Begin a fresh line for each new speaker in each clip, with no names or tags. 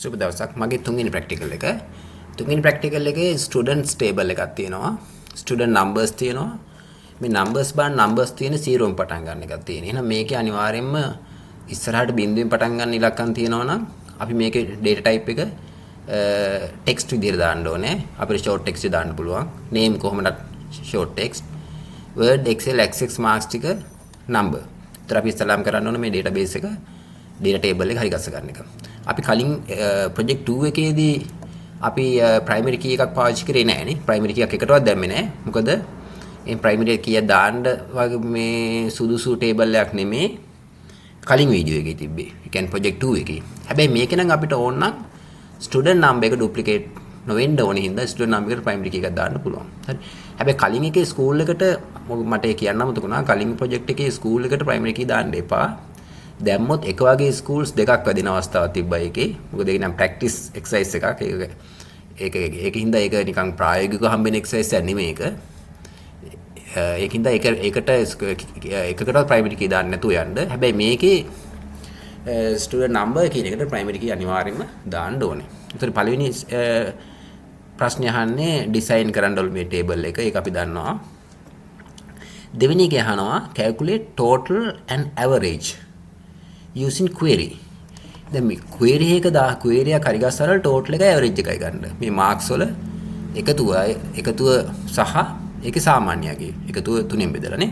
සුබ දවසක්. මගේ තුන්වෙනි ප්‍රැක්ටිකල් එක. තුන්වෙනි ප්‍රැක්ටිකල් එකේ ස්ටුඩන්ට්ස් ටේබල් එකක් තියෙනවා. ස්ටුඩන්ට් නම්බර්ස් තියෙනවා. මේ නම්බර්ස් බලන්න නම්බර්ස් තියෙන 0න් පටන් ගන්න එකක් තියෙනවා. එහෙනම් මේකේ අනිවාර්යයෙන්ම ඉස්සරහට බිංදුවෙන් පටන් ගන්න ඉලක්කම් තියෙනවා නම් අපි මේකේ data type එක text විදිහට දාන්න ඕනේ. අපිට short text දාන්න පුළුවන්. name කොහොමද short text. word excel access marks ටික number. ඒතර අපි ඉස්සලාම් කරන්න ඕනේ මේ database එක data table එක හරි ගස්ස ගන්න එක. අපි කලින් project 2 එකේදී අපි primary key එකක් පාවිච්චි කරේ නැහැ නේ. primary key එකක් එකටවත් දැම්මේ නැහැ. මොකද මේ primary key එක දාන්න වගේ මේ සුදුසු table එකක් නෙමේ කලින් වීඩියෝ එකේ තිබ්බේ. ඒ කියන්නේ project 2 එකේ. හැබැයි මේකේ නම් අපිට ඕන නම් student number එක duplicate නොවෙන්න ඕනේ හින්දා student number එකට primary key එකක් දාන්න පුළුවන්. හරි. හැබැයි කලින් එකේ school එකට මට ඒ කියන්න අමතකුණා. කලින් project එකේ school එකට primary key දාන්න එපා. දැම්මොත් එක වගේ schools දෙකක් වැදින අවස්ථාවක් තිබ්බා ඒකේ. මොකද ඒක නම් practice exercise එකක්. ඒකින්ද ඒක නිකන් ප්‍රායෝගිකව හම්බෙන exercise එකක් නෙමෙයි ඒක. ඒකින්ද එකකටවත් primary key දාන්න නැතුව යන්න. හැබැයි මේකේ student number කියන එකට primary key අනිවාර්යයෙන්ම දාන්න ඕනේ. ඒතර පළවෙනි ප්‍රශ්නේ අහන්නේ design කරන්න ඕනේ මේ table එක. ඒක අපි දන්නවා. දෙවෙනි එක අහනවා calculate total and average using query. දැන් මේ query එක query එක හරි ගස්සලා total එක average එකයි ගන්න. මේ marks වල එකතුව සහ ඒකේ සාමාන්‍යයගේ එකතුව තුනෙන් බෙදලා නේ.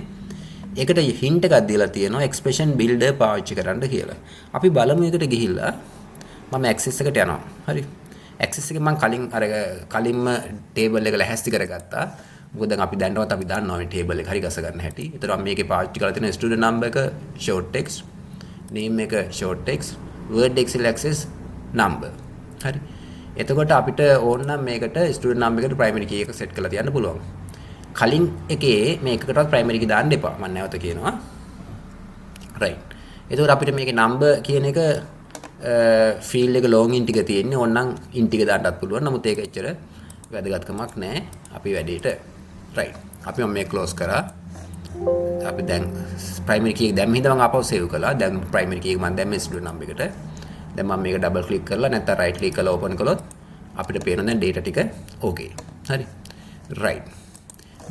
ඒකට hint එකක් දීලා තියෙනවා expression builder පාවිච්චි කරන්න කියලා. අපි බලමු එකට ගිහිල්ලා මම access එකට යනවා. හරි. access එකේ මම කලින්ම table එක ලැහැස්ති කරගත්තා. මොකද දැන් අපි දැනනවත් අපි දන්නවා මේ table එක හරි ගස ගන්න හැටි. ඒතර මම මේකේ පාවිච්චි කරලා තියෙන student number එක short text, name එක short text, word excel access number. හරි. එතකොට අපිට ඕන නම් මේකට student number එකට primary key එක set කරලා තියන්න පුළුවන්. කලින් එකේ මේ එකකටවත් primary key දාන්න එපා. මම නැවත කියනවා. right. එතකොට අපිට මේකේ number කියන එක field එක long int ටික තියෙන්නේ. ඕනනම් int ටික දාන්නත් පුළුවන්. නමුත් ඒක එච්චර වැදගත්කමක් නැහැ අපි වැඩේට. right. අපි මේ close කරා. අපි දැන් primary key එක දැම්ම හින්දා මම ආපහු save කළා. දැන් primary key එක මම දැම්මේ student number එකට. දැන් මම මේක double click කරලා නැත්නම් right click කරලා open කළොත් අපිට පේනවා දැන් data ටික okay. හරි. right.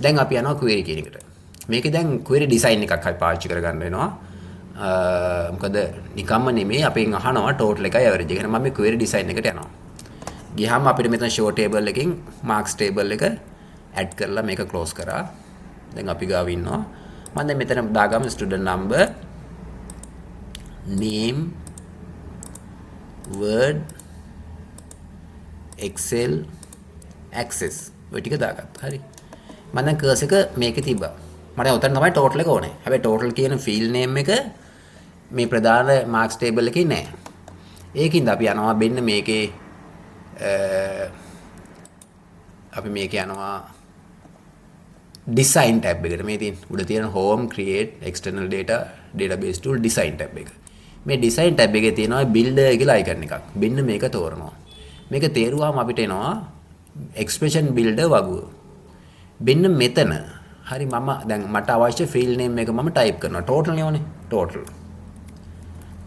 දැන් අපි යනවා query කියන එකට. මේකේ දැන් query design එකක් අපි පාවිච්චි කරගන්න වෙනවා. මොකද නිකම්ම නෙමෙයි අපෙන් අහනවා total එකයි average එක. එහෙනම් මම මේ query design එකට යනවා. ගියාම අපිට මෙතන show table එකකින් marks table එක add කරලා මේක close කරා. දැන් අපි ගාව ඉන්නවා. මම දැන් මෙතන දාගම student number, name, word, excel, access ඔය ටික දාගත්තා. හරි. මම දැන් කර්ස් එක මේකේ තිබ්බා. මට උතන තමයි total එක ඕනේ. හැබැයි total කියන field name එක මේ ප්‍රධාන marks table එකේ නෑ. ඒකින්ද අපි යනවා මෙන්න මේකේ අපි මේක යනවා design tab එකට. මේ තියෙන උඩ තියෙන home, create, external data, database tool, design tab එක. මේ design tab එකේ තියෙනවා builder කියලා icon එකක්. මෙන්න මේක තෝරනවා. මේක තේරුවාම අපිට එනවා expression builder වගුව. මෙන්න මෙතන හරි මම දැන් මට අවශ්‍ය field name එක මම type කරනවා. total නේ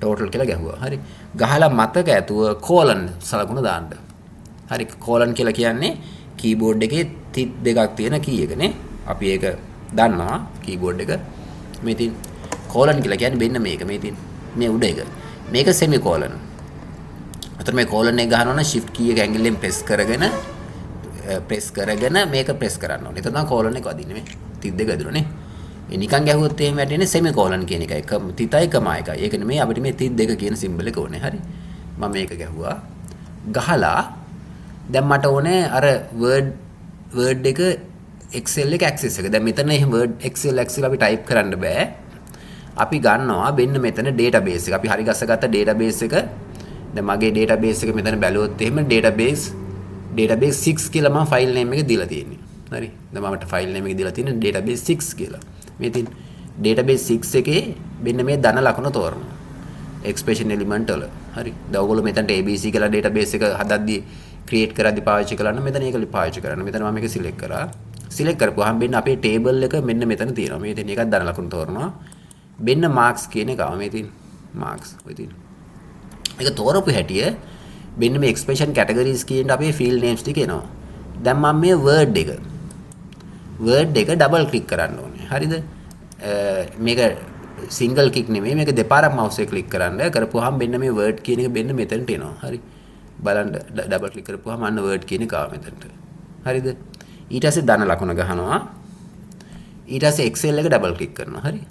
total කියලා ගැහුවා. හරි. ගහලා මතක ඇතුව colon සලකුණ දාන්න. හරි. colon කියලා කියන්නේ keyboard එකේ තිත් දෙකක් තියෙන key එකනේ. අපි ඒක දන්නවා keyboard එක. මේ තියෙන colon කියලා කියන්නේ මෙන්න මේක. මේ තියෙන මේ උඩ එක. මේක semicolon. අතන මේ colon එක ගහනවා නම් shift key එක ඇඟිල්ලෙන් press කරගෙන මේක press කරන්න ඕනේ. එතන තමයි colon එක වදින්නේ මේ. තිත් දෙක ඇදුණනේ. ඒ නිකන් ගැහුවොත් එහෙම වැටෙන්නේ semicolon කියන එකයි. තිතයි කමයි එකයි. ඒක නෙමෙයි අපිට මේ තිත් දෙක කියන symbol එක ඕනේ. හරි. මම මේක ගැහුවා. ගහලා දැන් මට ඕනේ අර word එක excel එක access එක. දැන් මෙතන එහෙම word excel අපි type කරන්න බෑ. අපි ගන්නවා මෙන්න මෙතන database එක. අපි හරි ගස්සගත්ත database එක. දැන් මගේ database එක මෙතන බැලුවොත් එහෙම database 6 කියලා මම file name එක දීලා තියෙන්නේ. හරි. දැන් මට file name එක දීලා තියෙන්නේ database 6 කියලා. මේ තියෙන database 6 එකේ මෙන්න මේ ධන ලකුණ තෝරනවා. expression element වල. හරි. දැන් ඔයගොල්ලෝ මෙතනට abc කියලා database එක හදද්දී create කරද්දී පාවිච්චි කරන්න මෙතන ඒක පාවිච්චි කරන්න. මෙතන මම මේක select කරා. select කරපුවාම මෙන්න අපේ table එක මෙන්න මෙතන තියෙනවා. මේ තියෙන එකක් ධන ලකුණ තෝරනවා. මෙන්න marks කියන එක. මේ තියෙන marks ඔය තියෙන. ඒක තෝරපු හැටිය මෙන්න මේ expression categories කියන අපේ field names ටික එනවා. දැන් මම මේ word එක double click කරන්න ඕනේ. හරිද? මේක single click නෙමෙයි මේක දෙපාරක් mouse එක click කරන්න. කරපුවාම මෙන්න මේ word කියන එක මෙන්න මෙතනට එනවා. හරි. බලන්න double click කරපුවාම අන්න word කියන එක ආව මෙතනට. හරිද? ඊට පස්සේ ධන ලකුණ ගහනවා. ඊට පස්සේ excel එක double click කරනවා. හරි.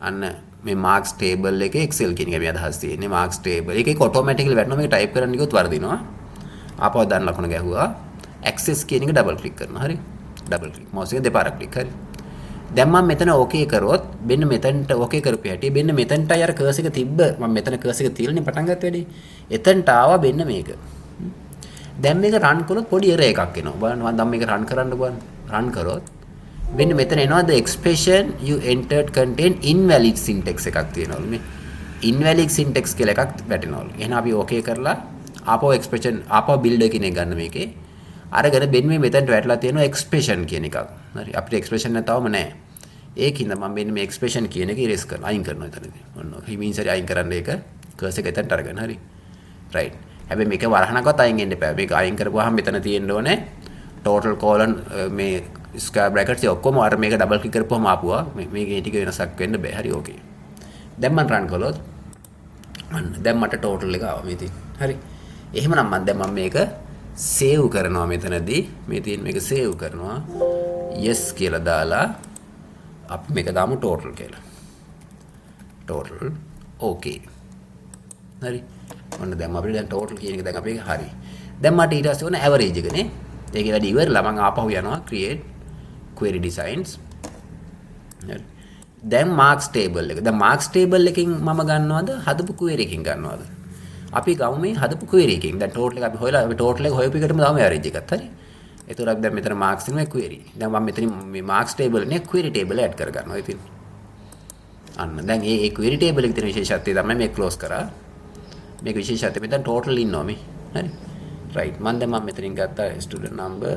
අන්න මේ marks table එකේ excel කියන එක මේ අදහස් තියෙන්නේ marks table එකේ automatically වැටෙනවා මේක type කරන්න ගියොත් වර්ධිනවා ආපහු දාන්න ලකුණ ගැහුවා access කියන එක double click කරනවා හරි double click mouse එක දෙපාරක් click හරි දැන් මම මෙතන okay කරොත් මෙන්න මෙතනට okay කරපු හැටි මෙන්න මෙතනටයි අර cursor එක තිබ්බ මම මෙතන cursor එක තියලානේ පටන් ගත්ත වැඩි එතනට ආවා මෙන්න මේක දැන් මේක run කළොත් පොඩි error එකක් එනවා බලන්න මම දැන් මේක run කරන්න බලන්න run කරොත් මෙන්න මෙතන එනවා the expression you entered contain invalid syntax එකක් තියෙනවලු මේ invalid syntax කියලා එකක් වැටෙනවලු එහෙනම් අපි okay කරලා ආපහු expression ආපහු builder කියන එක ගන්න මේකේ අරගෙන මෙන්න මේ මෙතනට වැටලා තියෙනවා expression කියන එකක් හරි අපිට expression නැතවම නැහැ ඒකින්ද මම මෙන්න මේ expression කියන එක erase කරනවා අයින් කරනවා එතනදී ඔන්න හිමින් සරි අයින් කරන්න ඒක cursor එක එතනට අරගෙන හරි right හැබැයි මේක වරහනකවත් අයින් වෙන්න එපා මේක අයින් කරපුවාම මෙතන තියෙන්න ඕනේ total colon මේ square brackets ඔක්කොම අර මේක double click කරපුවම ආපුවා මේකේ ටික වෙනසක් වෙන්න බෑ හරි ඕකේ දැන් මම run කළොත් අන්න දැන් මට total එක ආවා මේ තියෙන හරි එහෙමනම් මම මේක save කරනවා මෙතනදී මේ තියෙන මේක save කරනවා yes කියලා දාලා අපි මේක දාමු total කියලා total okay හරි ඔන්න දැන් අපිට දැන් total කියන එක දැන් අපේ හරි දැන් මට ඊට පස්සේ ඕන average එකනේ ඒක වැඩි ඉවරලා මම ආපහු යනවා create query designs දැන් marks table එක දැන් marks table එකකින් මම ගන්නවද හදපු query එකකින් ගන්නවද අපි ගමු මේ හදපු query එකකින් දැන් total එක අපි හොයලා අපි total එක හොයපු එකටම දාමු average එකත් හරි ඒතර අපි දැන් මෙතන marks එකේ query දැන් මම මෙතන මේ marks table එකේ query table add කර ගන්නවා ඉතින් අන්න දැන් මේ query table එකේ තියෙන විශේෂත්වය තමයි මේ close කරා මේක විශේෂත්වය මෙතන total ඉන්නවා මේ හරි right මම දැන් මම මෙතනින් ගත්තා student number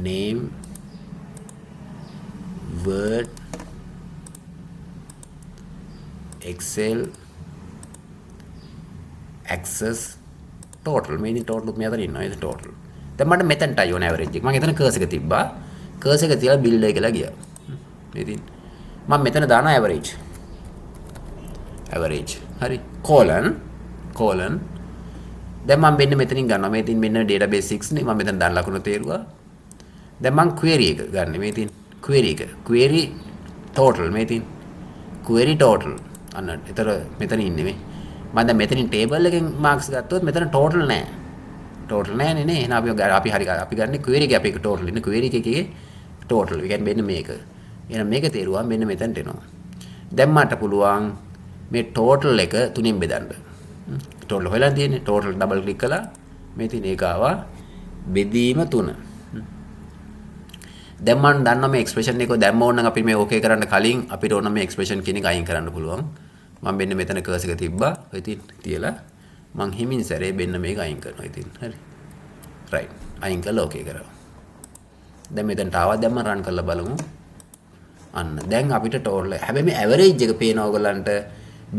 name word excel access total මේ ඉතින් total මෙතන ඉන්නවා ඒක total දැන් මට මෙතනටයි ඕන average එක මම එතන cursor එක තිබ්බා cursor එක තියලා builder කියලා ගියා මේ ඉතින් මම මෙතන දානවා average හරි colon දැන් මම මෙන්න මෙතනින් ගන්නවා මේ ඉතින් මෙන්න database 6 නේ මම මෙතන දාන ලකුණ තේරුවා දැන් මම query එක ගන්න මේ ඉතින් query total මේ ඉතින් query total අන්න ඒතර මෙතන ඉන්නේ මේ මම දැන් මෙතනින් table එකෙන් marks ගත්තොත් මෙතන total නෑ නේ එහෙනම් අපි ගන්න query එකේ අපේ total ඉන්නේ query එකේ total ඒ කියන්නේ මෙන්න මේක එහෙනම් මේක තේරුවා මෙන්න මෙතනට එනවා දැන් මට පුළුවන් මේ total එක තුනෙන් බෙදන්න total හොයලා තියෙන්නේ total double click කළා මේ තියෙන එක ආවා බෙදීම 3 දැන් මම දන්නවා මේ expression එක දැම්ම ඕන නම් අපි මේ okay කරන්න කලින් අපිට ඕන මේ expression කියන එක අයින් කරන්න පුළුවන් මම මෙන්න මෙතන cursor එක තිබ්බා ඉතින් තියලා මං හිමින් සැරේ මෙන්න මේක අයින් කරනවා ඉතින් හරි right අයින් කළා okay කරා දැන් මෙතනට ආවා දැන් මම run කරලා බලමු අන්න දැන් අපිට total හැබැයි මේ average එක පේනවා ඔයගලන්ට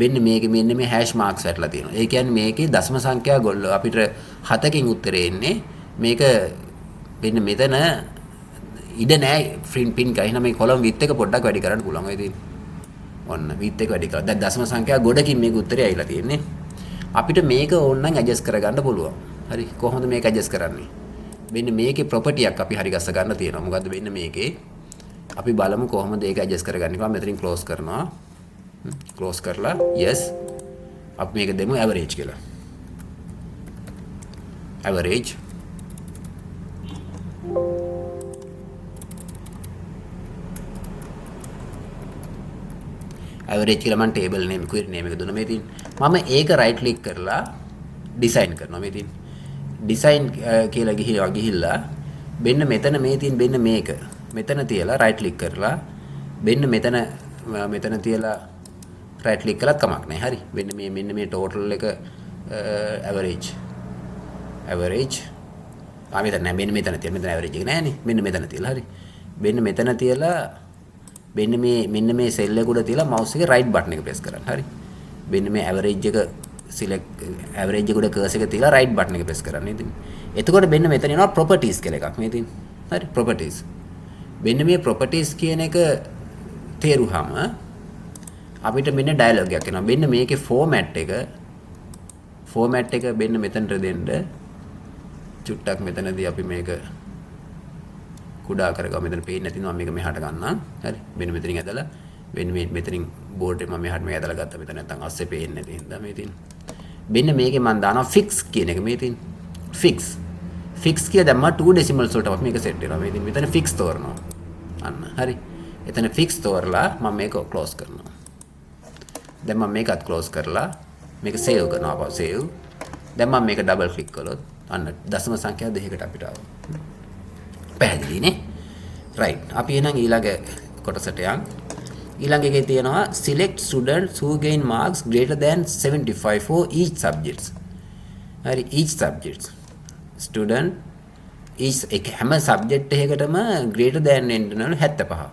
මෙන්න මේ hash marks වැටලා තියෙනවා. ඒ කියන්නේ මේකේ දශම සංඛ්‍යා ගොල්ල අපිට 7කින් උත්තරේ එන්නේ. මේක මෙන්න මෙතන ඉඩ නෑ pin එක. එහෙනම් මේ column width එක පොඩ්ඩක් වැඩි කරන්න පුළුවන්. ඒ තියෙන්නේ. ඔන්න width එක වැඩි කරා. දැන් දශම සංඛ්‍යා ගොඩකින් මේක උත්තරේ ඇවිල්ලා තියෙන්නේ. අපිට මේක ඕනනම් adjust කරගන්න පුළුවන්. හරි. කොහොමද මේක adjust කරන්නේ? මෙන්න මේකේ property එකක් අපි හරි ගස්ස ගන්න තියෙනවා. මොකද්ද මෙන්න මේකේ අපි බලමු කොහොමද ඒක adjust කරගන්නේ. මම මෙතනින් close කරනවා. close කරලා yes අපි මේක දෙමු average කියලා average කියලා මම table name query name එක දුන්නා මේ තියෙන මම ඒක right click කරලා design කරනවා මේ තියෙන design කියලා ගිහිල්ලා මෙන්න මෙතන මේ තියෙන මෙන්න මේක මෙතන තියලා right click කරලා මෙන්න මෙතන තියලා right click කළත් කමක් නැහැ හරි මෙන්න මේ total එක average මෙතන නෑ මෙතන තියලා මෙතන average එක නෑනේ මෙන්න මෙතන තියලා හරි මෙතන තියලා මෙන්න මේ cell එක උඩ තියලා mouse එකේ right button එක press කරන්න හරි මෙන්න මේ average එක select average එකට cursor එක තියලා right button එක press කරන්න. ඉතින් එතකොට මෙන්න මෙතන එනවා properties කියලා එකක්. මේ ඉතින් හරි properties. මෙන්න මේ properties කියන එක තේරුවාම අපිට මෙන්න dialog එකක් එනවා. මෙන්න මේකේ format එක මෙන්න මෙතනට දෙන්න. චුට්ටක් මෙතනදී අපි මේක කුඩා කරගමු. මෙතන පේන්නේ නැතිනම් මම මේක මෙහාට ගන්නම්. හරි. මෙන්න මෙතනින් ඇදලා මෙන්න මෙතනින් බෝඩ් එක මම මෙහාට මේ ඇදලා ගත්තා. මෙතන නැත්තම් අස්සේ පේන්නේ නැති හින්දා මේ තියෙන. මෙන්න මේකේ මම දානවා fix කියන එක. මේ තියෙන fix කියලා දැම්මා 2 decimals වලට අපි මේක සෙට් වෙනවා. මේ තියෙන මෙතන fix තෝරනවා. අන්න හරි. එතන fix තෝරලා මම මේක close කරනවා. දැන් මම මේකත් close කරලා මේක save කරනවා. අපව save. දැන් මම මේක double click කළොත් අන්න දශම සංඛ්‍යා දෙකකට අපිට ආවා. පැහැදිලි නේ? right. අපි එහෙනම් ඊළඟ කොටසට යන්. ඊළඟ එකේ තියෙනවා select students who gain marks greater than 75 for each subjects. හරි each subjects. student each එක හැම subject එකකටම greater than එන්නවලු 75.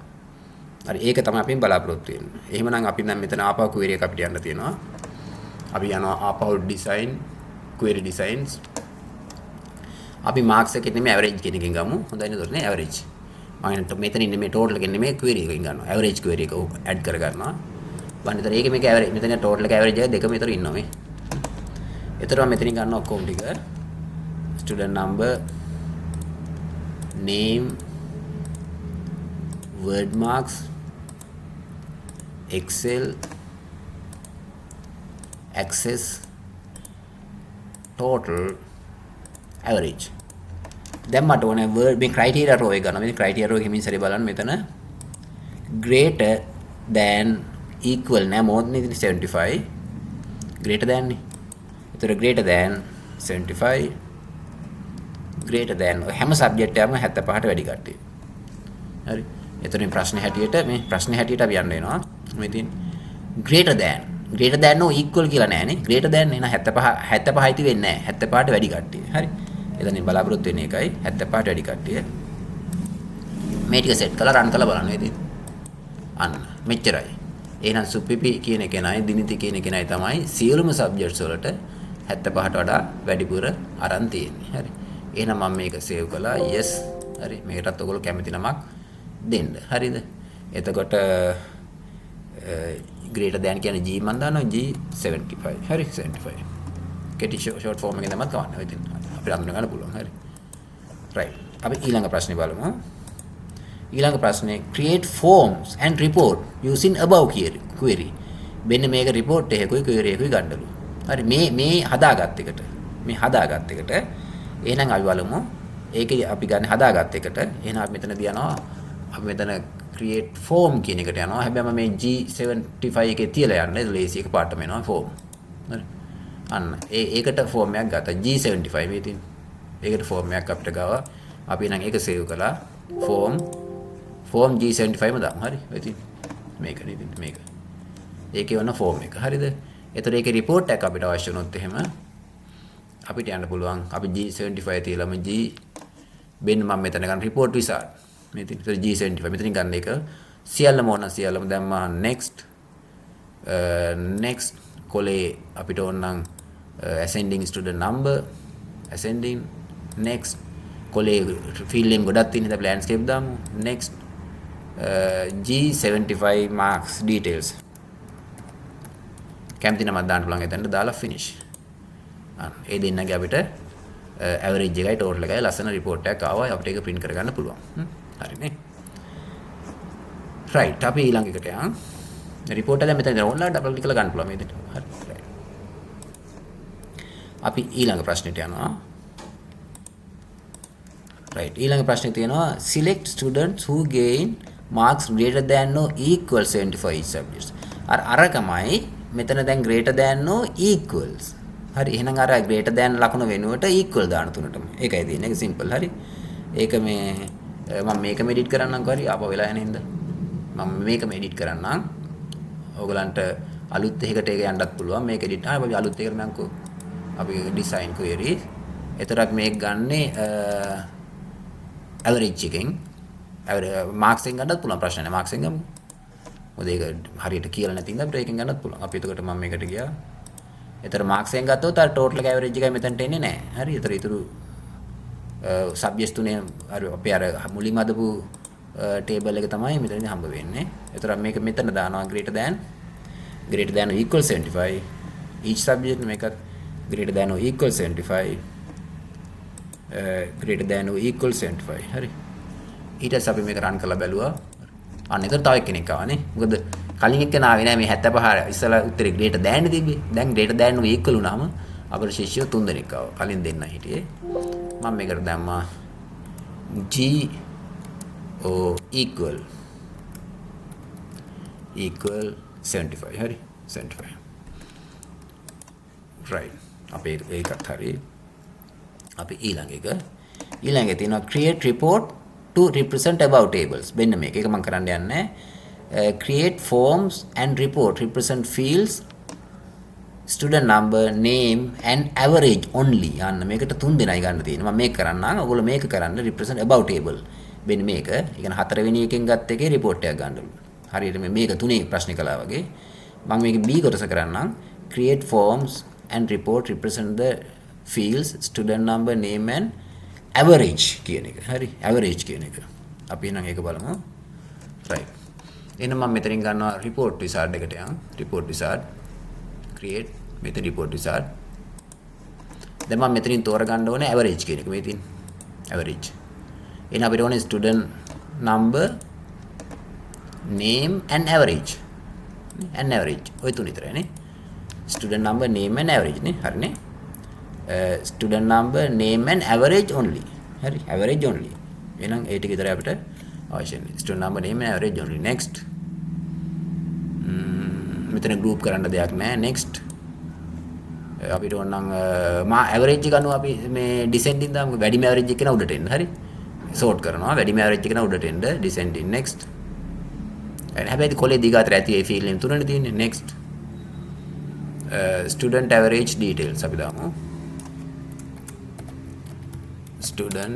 හරි ඒක තමයි අපි බලාපොරොත්තු වෙන්නේ. එහෙමනම් අපි දැන් මෙතන ආපහු query එක අපිට යන්න තියෙනවා. අපි යනවා ආපහු design query designs. අපි marks එකේ නෙමෙයි average කියන එකෙන් ගමු. හොඳයි නේද? නේ average. මම මෙතන ඉන්නේ මේ total එකෙන් නෙමෙයි query එකකින් ගන්නවා. average query එක add කර ගන්නවා. බලන්න ඉතින් ඒකේ මේක average මෙතන total එක average එක දෙකම විතර ඉන්නවා මේ. ඒතරම මෙතනින් ගන්න ඔක්කොම ටික student number name word marks excel access total average. දැන් මට ඕනේ word මේ criteria row එක ගන්න. මේ criteria row එකේ මින් සැරේ බලන්න මෙතන greater than equal නෑ more than 75 greater than නේ. ඒතර greater than 75 greater than හැම subject එකම 75ට වැඩි කට්ටිය. හරි. එතන ප්‍රශ්නේ හැටියට මේ ප්‍රශ්නේ හැටියට අපි යන්න වෙනවා. මේ තියෙන greater than no equal කියලා නෑනේ. greater than එන 75යි ති වෙන්නේ නෑ. 75ට වැඩි කට්ටිය. හරි. එතන බලාපොරොත්තු වෙන්නේ එකයි 75ට වැඩි කට්ටිය. මේ ටික සෙට් කරලා රන් කරලා බලන්න ඉතින්. අන්න මෙච්චරයි. එහෙනම් සුපිපි කියන එක නයි දිනිති කියන එක නයි තමයි සියලුම සබ්ජෙක්ට්ස් වලට 75ට වඩා වැඩිපුර අරන් තියෙන්නේ. හරි. එහෙනම් මම මේක සේව් කළා. yes. හරි. මේකටත් ඔයගොල්ලෝ කැමති නමක් දෙන්න. හරිද? එතකොට greater than කියන්නේ G මන් දානවා G75. හරි 75. කෙටි short form එකෙන් තමයි ගන්න. ඉතින් අපිට අඳුන ගන්න පුළුවන්. හරි. right. අපි ඊළඟ ප්‍රශ්නේ බලමු. ඊළඟ ප්‍රශ්නේ create forms and report using above query. මෙන්න මේක report එකකුයි query එකකුයි ගන්නලු. හරි මේ හදාගත් එකට. මේ හදාගත් එකට එහෙනම් අපි බලමු. ඒකේ අපි ගන්න හදාගත් එකට එහෙනම් අපි මෙතනදී යනවා. අපි මෙතන create form කියන එකට යනවා. හැබැයි මම මේ G75 එකේ තියලා යන්නේ ලේසි එක පාටම එනවා form. හරි. අන්න ඒකට form එකක් ගත්තා G75 මේ තියෙන. ඒකට form එකක් අපිට ගාවා. අපි නම් ඒක save කළා. form G75 ම දාමු. හරි. ඉතින් මේක නේද මේක. ඒකේ වන form එක. හරිද? ඒතර ඒකේ report එකක් අපිට අවශ්‍ය වුණොත් එහෙම අපිට යන්න පුළුවන්. අපි G75 තියලාම G මෙන්න මම මෙතන ගන්න report wizard. මේ තියෙන G75 මෙතනින් ගන්න එක සියල්ලම ඕන සියල්ලම දැම්මා next කොලේ අපිට ඕන නම් ascending student number ascending next කොලේ field name ගොඩක් තියෙන ඉතින් අපි landscape දාමු next G75 marks details කැමති නමක් දාන්න පුළුවන් එතනට දාලා finish ඒ දෙන්නගේ අපිට average එකයි total එකයි ලස්සන report එකක් ආවා අපිට ඒක print කරගන්න පුළුවන් හරිනේ right අපි ඊළඟ එකට යමු report එක මෙතන online double click කරලා ගන්න පුළුවන් මේ දෙන්න හරි right අපි ඊළඟ ප්‍රශ්නෙට යනවා right ඊළඟ ප්‍රශ්නේ තියෙනවා select students who gain marks greater than or equal 75 each subjects අරකමයි මෙතන දැන් greater than or equals හරි එහෙනම් අර greater than ලකුණ වෙනුවට equal දාන තුනටම ඒකයි තියෙන්නේ ඒක simple හරි ඒක මේ මම මේකම edit කරන්නම්කෝ හරි ආපහු වෙලා යන හින්දා මම මේකම edit කරන්නම් ඕගලන්ට අලුත් එකකට ඒක යන්නත් පුළුවන් මේක edit අපි අලුත් එකකට මංකෝ අපි design query එතරම් මේක ගන්නේ average එකෙන් marks එකෙන් ගන්නත් පුළුවන් ප්‍රශ්න නැහැ marks එකෙන් ගමු මොකද ඒක හරියට කියලා නැති ඉඳන් අපිට ඒකෙන් ගන්නත් පුළුවන් අපි එතකොට මම මේකට ගියා ඒතර මාක්ස් එකෙන් ගත්තොත් අර ටෝටල් එක ඇවරේජ් එකයි මෙතනට එන්නේ නැහැ. හරි. ඒතර ඊටු සබ්ජෙක්ට්ස් තුනේ අර අපි අර මුලින්ම අදපු ටේබල් එක තමයි මෙතනදී හම්බ වෙන්නේ. ඒතර මේක මෙතන දානවා greater than or equal 75. each subject මේකත් greater than or equal 75. greater than or equal 75. හරි. ඊට පස්සේ අපි මේක රන් කරලා බැලුවා. අන්න ඒතර තව එක්කෙනෙක් ආවනේ. මොකද කලින් එක්කෙනා ආවේ නෑ මේ 75 ඉස්සලා උත්තරේ greater than තිබ්බේ. දැන් greater than or equal වුණාම අපේ ශිෂ්‍යයෝ 3 දෙනෙක් ආවා. කලින් දෙන්න හිටියේ. මම මේකට දැම්මා G O equal 75. හරි 75. right. අපේ ඒකත් හරි. අපි ඊළඟ තියෙනවා create report to represent above tables. මෙන්න මේක. ඒක මම කරන්න යන්නේ. Create forms and report represent fields, student number, name and average only. යන්න මේකට 3 දෙනයි ගන්න තියෙනවා. මම මේක කරන්නම්. ඔයගොල්ලෝ මේක කරන්න represent above table. මෙන්න මේක. ඒ කියන්නේ 4 වෙනි එකෙන් ගත්ත එකේ report එකක් ගන්නලු. හරියට මේක තුනේ ප්‍රශ්න කළා වගේ. මම මේක B කොටස කරන්නම්. Create forms and report represent the fields, student number, name and average කියන එක. හරි. average කියන එක. අපි එහෙනම් ඒක බලමු. right. එහෙනම් මම මෙතනින් ගන්නවා report wizard එකට යන්. report wizard create මෙතන report wizard. දැන් මම මෙතනින් තෝරගන්න ඕනේ average කියන එක. මේ තියෙන average. එහෙනම් අපිට ඕනේ student number, name and average. ඔය තුන විතරයිනේ. student number, name and average නේ. හරිනේ. student number, name and average only. හරි. average only. එහෙනම් ඒ ටික විතරයි අපිට අවශ්‍ය වෙන්නේ. student number, name and average only. next. මෙතන group කරන්න දෙයක් නැහැ. next. අපිට ඕනනම් මා average එක අනුව අපි මේ descending දාමු. වැඩිම average එක කෙනා උඩට එන්න. හරි. sort කරනවා. වැඩිම average එක කෙනා උඩට එන්න. descending. next. හැබැයි කොලේ දිග අතර ඇති ඒ field name තුනනේ තියෙන්නේ. next. student average details අපි දාමු. student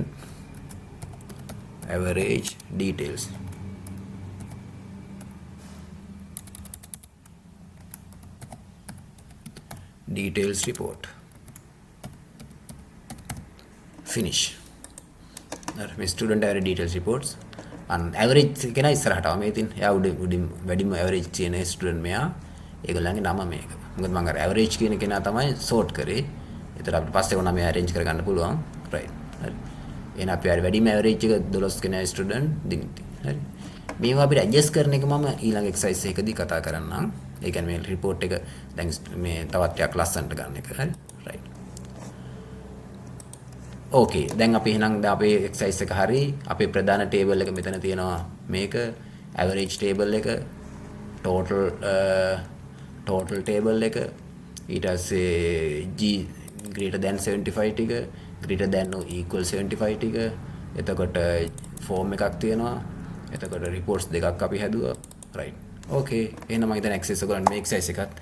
average details. details report. finish. මේ student average details reports and average කෙනා ඉස්සරහට ආව මේ තින් එයා උඩින් වැඩිම average තියෙන student මෙයා ඒගොල්ලන්ගේ නම මේක. මොකද මම අර average කියන කෙනා තමයි sort කරේ. ඒතර අපිට පස්සේ වුණා මේ arrange කරගන්න පුළුවන්. right. හරි. එහෙනම් අපි අර වැඩිම average එක 12 කෙනා student දිනිති. හරි. මේවා අපිට adjust කරන එක මම ඊළඟ exercise එකදී කතා කරන්නම්. ඒ කියන්නේ මේ report එක දැන් මේ තවත් ටිකක් ලස්සනට ගන්න එක. හරි. right. okay. දැන් අපි එහෙනම් අපේ exercise එක හරි. අපේ ප්‍රධාන table එක මෙතන තියෙනවා. මේක average table එක total table එක ඊට පස්සේ G greater than 75 ටික greater than or equal 75 ටික එතකොට form එකක් තියෙනවා එතකොට reports දෙකක් අපි හැදුවා right okay එහෙනම් මම හිතන access කරන්න මේ exercise එකත්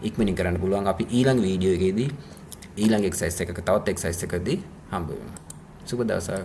ඉක්මනින් කරන්න පුළුවන් අපි ඊළඟ වීඩියෝ එකේදී ඊළඟ exercise එකක තවත් exercise එකකදී හම්බ වෙමු සුබ දවසක්